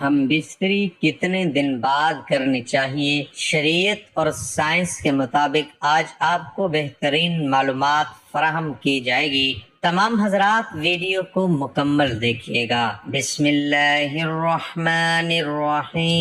ہم بستری کتنے دن بعد کرنی چاہیے؟ شریعت اور سائنس کے مطابق آج آپ کو بہترین معلومات فراہم کی جائے گی۔ تمام حضرات ویڈیو کو مکمل دیکھیے گا۔ بسم اللہ الرحمن الرحیم۔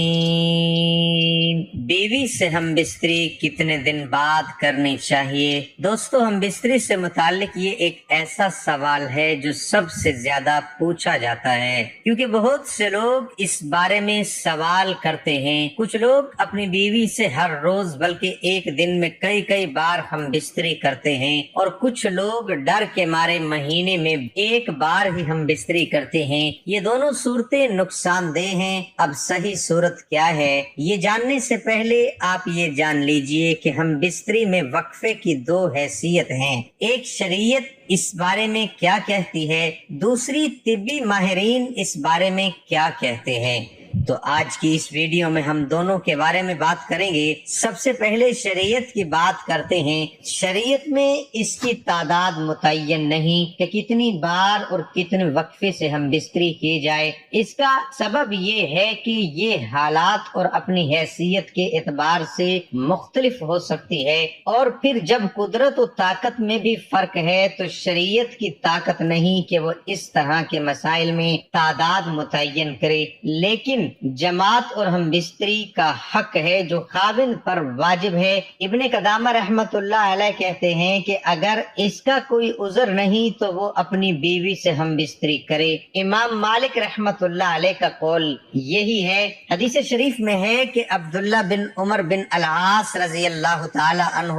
بیوی سے ہم بستری کتنے دن بعد کرنی چاہیے؟ دوستو، ہم بستری سے متعلق یہ ایک ایسا سوال ہے جو سب سے زیادہ پوچھا جاتا ہے، کیونکہ بہت سے لوگ اس بارے میں سوال کرتے ہیں۔ کچھ لوگ اپنی بیوی سے ہر روز بلکہ ایک دن میں کئی بار ہم بستری کرتے ہیں، اور کچھ لوگ ڈر کے مارے مہینے میں ایک بار ہی ہم بستری کرتے ہیں۔ یہ دونوں صورتیں نقصان دہ ہیں۔ اب صحیح صورت کیا ہے، یہ جاننے سے پہلے آپ یہ جان لیجئے کہ ہم بستری میں وقفے کی دو حیثیت ہیں۔ ایک شریعت اس بارے میں کیا کہتی ہے، دوسری طبی ماہرین اس بارے میں کیا کہتے ہیں۔ تو آج کی اس ویڈیو میں ہم دونوں کے بارے میں بات کریں گے۔ سب سے پہلے شریعت کی بات کرتے ہیں۔ شریعت میں اس کی تعداد متعین نہیں کہ کتنی بار اور کتنے وقفے سے ہم بستری کی جائے۔ اس کا سبب یہ ہے کہ یہ حالات اور اپنی حیثیت کے اعتبار سے مختلف ہو سکتی ہے، اور پھر جب قدرت و طاقت میں بھی فرق ہے تو شریعت کی طاقت نہیں کہ وہ اس طرح کے مسائل میں تعداد متعین کرے، لیکن جماعت اور ہم بستری کا حق ہے جو خاوند پر واجب ہے۔ ابن قدامہ رحمت اللہ علیہ کہتے ہیں کہ اگر اس کا کوئی عذر نہیں تو وہ اپنی بیوی سے ہم بستری کرے۔ امام مالک رحمت اللہ علیہ کا قول یہی ہے۔ حدیث شریف میں ہے کہ عبداللہ بن عمر بن العاص رضی اللہ تعالی عنہ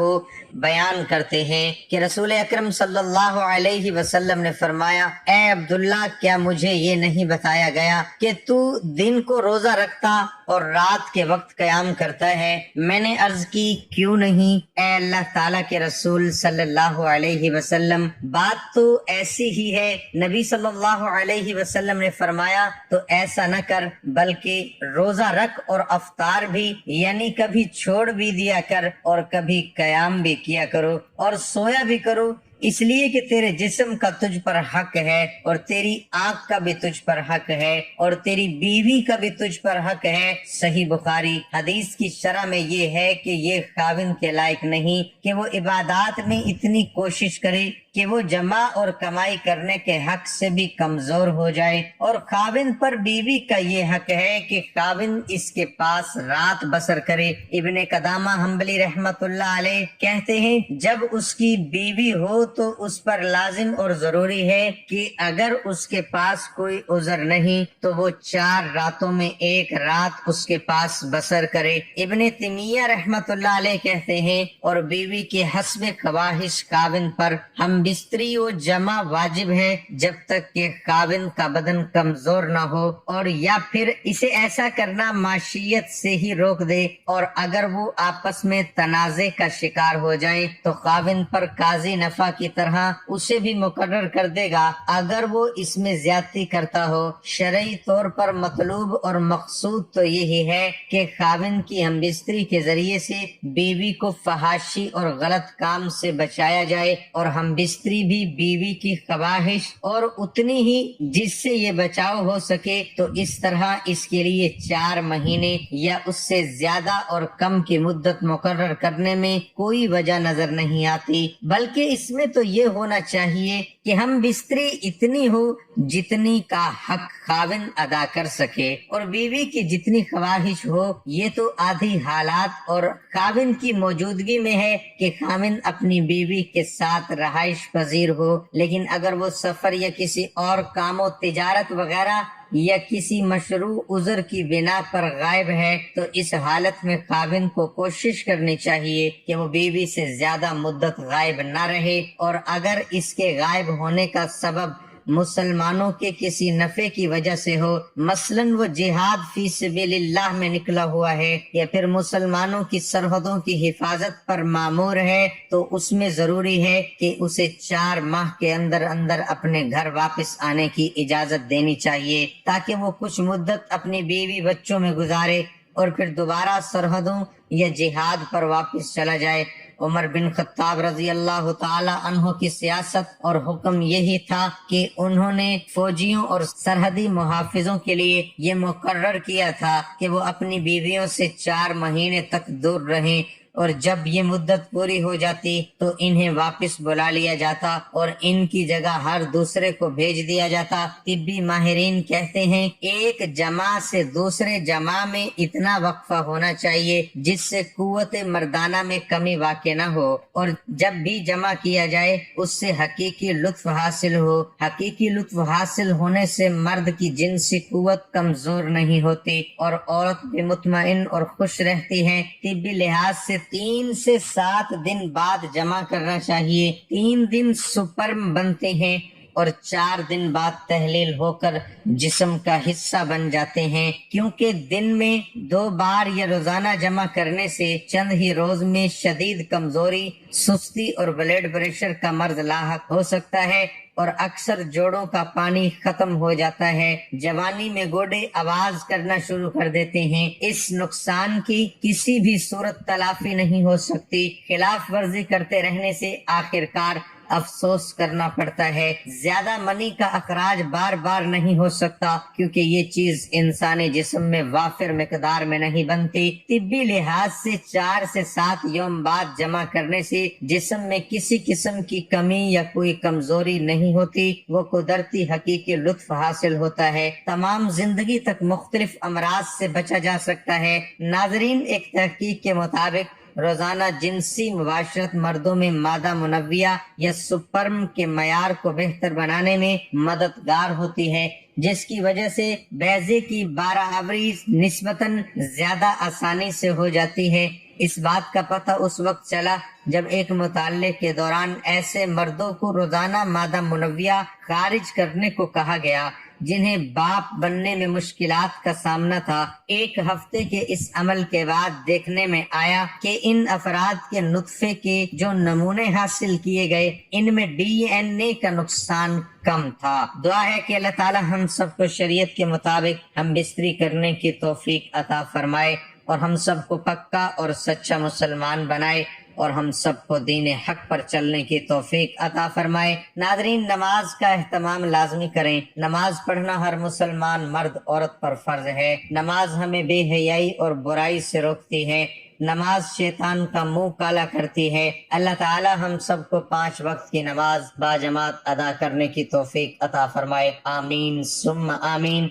بیان کرتے ہیں کہ رسول اکرم صلی اللہ علیہ وسلم نے فرمایا، اے عبداللہ، کیا مجھے یہ نہیں بتایا گیا کہ تو دن کو روزہ رکھتا اور رات کے وقت قیام کرتا ہے؟ میں نے عرض کی، کیوں نہیں اے اللہ تعالیٰ کے رسول صلی اللہ علیہ وسلم، بات تو ایسی ہی ہے۔ نبی صلی اللہ علیہ وسلم نے فرمایا، تو ایسا نہ کر بلکہ روزہ رکھ اور افطار بھی، یعنی کبھی چھوڑ بھی دیا کر اور کبھی قیام بھی کیا کرو اور سویا بھی کرو، اس لیے کہ تیرے جسم کا تجھ پر حق ہے، اور تیری آنکھ کا بھی تجھ پر حق ہے، اور تیری بیوی کا بھی تجھ پر حق ہے۔ صحیح بخاری۔ حدیث کی شرح میں یہ ہے کہ یہ خاوند کے لائق نہیں کہ وہ عبادات میں اتنی کوشش کرے کہ وہ جمع اور کمائی کرنے کے حق سے بھی کمزور ہو جائے، اور خاوند پر بیوی کا یہ حق ہے کہ خاوند اس کے پاس رات بسر کرے۔ ابن قدامہ حنبلی رحمت اللہ علیہ کہتے ہیں، جب اس کی بیوی ہو تو اس پر لازم اور ضروری ہے کہ اگر اس کے پاس کوئی عذر نہیں تو وہ 4 راتوں میں ایک رات اس کے پاس بسر کرے۔ ابن تیمیہ رحمت اللہ علیہ کہتے ہیں، اور بیوی کے حسب خواہش خاوند پر ہم بستری و جمع واجب ہے جب تک کہ خاوند کا بدن کمزور نہ ہو، اور یا پھر اسے ایسا کرنا معاشیت سے ہی روک دے، اور اگر وہ آپس میں تنازع کا شکار ہو جائیں تو خاوند پر قاضی نفع کی طرح اسے بھی مقرر کر دے گا اگر وہ اس میں زیادتی کرتا ہو۔ شرعی طور پر مطلوب اور مقصود تو یہی ہے کہ خاوند کی ہم بستری کے ذریعے سے بیوی کو فحاشی اور غلط کام سے بچایا جائے، اور ہم بستری بھی بیوی کی خواہش اور اتنی ہی جس سے یہ بچاؤ ہو سکے، تو اس طرح اس کے لیے 4 مہینے یا اس سے زیادہ اور کم کی مدت مقرر کرنے میں کوئی وجہ نظر نہیں آتی، بلکہ اس میں تو یہ ہونا چاہیے کہ ہم بستری اتنی ہو جتنی کا حق خاوند ادا کر سکے، اور بیوی کی جتنی خواہش ہو۔ یہ تو آدھی حالات اور خاوند کی موجودگی میں ہے کہ خاوند اپنی بیوی کے ساتھ رہائش پذیر ہو، لیکن اگر وہ سفر یا کسی اور کام و تجارت وغیرہ یا کسی مشروع عذر کی بنا پر غائب ہے تو اس حالت میں خاوند کو کوشش کرنی چاہیے کہ وہ بیوی سے زیادہ مدت غائب نہ رہے، اور اگر اس کے غائب ہونے کا سبب مسلمانوں کے کسی نفع کی وجہ سے ہو، مثلا وہ جہاد فی سبیل اللہ میں نکلا ہوا ہے یا پھر مسلمانوں کی سرحدوں کی حفاظت پر مامور ہے، تو اس میں ضروری ہے کہ اسے 4 ماہ کے اندر اندر اپنے گھر واپس آنے کی اجازت دینی چاہیے، تاکہ وہ کچھ مدت اپنی بیوی بچوں میں گزارے اور پھر دوبارہ سرحدوں یا جہاد پر واپس چلا جائے، عمر بن خطاب رضی اللہ تعالی عنہ کی سیاست اور حکم یہی تھا کہ انہوں نے فوجیوں اور سرحدی محافظوں کے لیے یہ مقرر کیا تھا کہ وہ اپنی بیویوں سے 4 مہینے تک دور رہیں، اور جب یہ مدت پوری ہو جاتی تو انہیں واپس بلا لیا جاتا اور ان کی جگہ ہر دوسرے کو بھیج دیا جاتا۔ طبی ماہرین کہتے ہیں ایک جمع سے دوسرے جمع میں اتنا وقفہ ہونا چاہیے جس سے قوت مردانہ میں کمی واقع نہ ہو، اور جب بھی جمع کیا جائے اس سے حقیقی لطف حاصل ہو۔ حقیقی لطف حاصل ہونے سے مرد کی جنسی قوت کمزور نہیں ہوتی اور عورت بھی مطمئن اور خوش رہتی ہے۔ طبی لحاظ سے 3 سے 7 دن بعد جمع کرنا چاہیے۔ 3 دن سپرم بنتے ہیں اور 4 دن بعد تحلیل ہو کر جسم کا حصہ بن جاتے ہیں، کیونکہ دن میں 2 بار یا روزانہ جمع کرنے سے چند ہی روز میں شدید کمزوری، سستی اور بلڈ پریشر کا مرض لاحق ہو سکتا ہے اور اکثر جوڑوں کا پانی ختم ہو جاتا ہے۔ جوانی میں گوڑے آواز کرنا شروع کر دیتے ہیں۔ اس نقصان کی کسی بھی صورت تلافی نہیں ہو سکتی۔ خلاف ورزی کرتے رہنے سے آخرکار افسوس کرنا پڑتا ہے۔ زیادہ منی کا اخراج بار بار نہیں ہو سکتا کیونکہ یہ چیز انسانی جسم میں وافر مقدار میں نہیں بنتی۔ طبی لحاظ سے 4 سے 7 یوم بعد جمع کرنے سے جسم میں کسی قسم کی کمی یا کوئی کمزوری نہیں ہوتی، وہ قدرتی حقیقی لطف حاصل ہوتا ہے۔ تمام زندگی تک مختلف امراض سے بچا جا سکتا ہے۔ ناظرین، ایک تحقیق کے مطابق روزانہ جنسی مباشرت مردوں میں مادہ منویہ یا سپرم کے معیار کو بہتر بنانے میں مددگار ہوتی ہے، جس کی وجہ سے بیضے کی 12 آوری نسبتاً زیادہ آسانی سے ہو جاتی ہے۔ اس بات کا پتہ اس وقت چلا جب ایک مطالعے کے دوران ایسے مردوں کو روزانہ مادہ منویہ خارج کرنے کو کہا گیا جنہیں باپ بننے میں مشکلات کا سامنا تھا۔ 1 ہفتے کے اس عمل کے بعد دیکھنے میں آیا کہ ان افراد کے نطفے کے جو نمونے حاصل کیے گئے ان میں DNA کا نقصان کم تھا۔ دعا ہے کہ اللہ تعالی ہم سب کو شریعت کے مطابق ہم بستری کرنے کی توفیق عطا فرمائے اور ہم سب کو پکا اور سچا مسلمان بنائے اور ہم سب کو دین حق پر چلنے کی توفیق عطا فرمائے۔ ناظرین، نماز کا اہتمام لازمی کریں۔ نماز پڑھنا ہر مسلمان مرد عورت پر فرض ہے۔ نماز ہمیں بے حیائی اور برائی سے روکتی ہے۔ نماز شیطان کا منہ کالا کرتی ہے۔ اللہ تعالی ہم سب کو 5 وقت کی نماز باجماعت ادا کرنے کی توفیق عطا فرمائے۔ آمین ثم آمین۔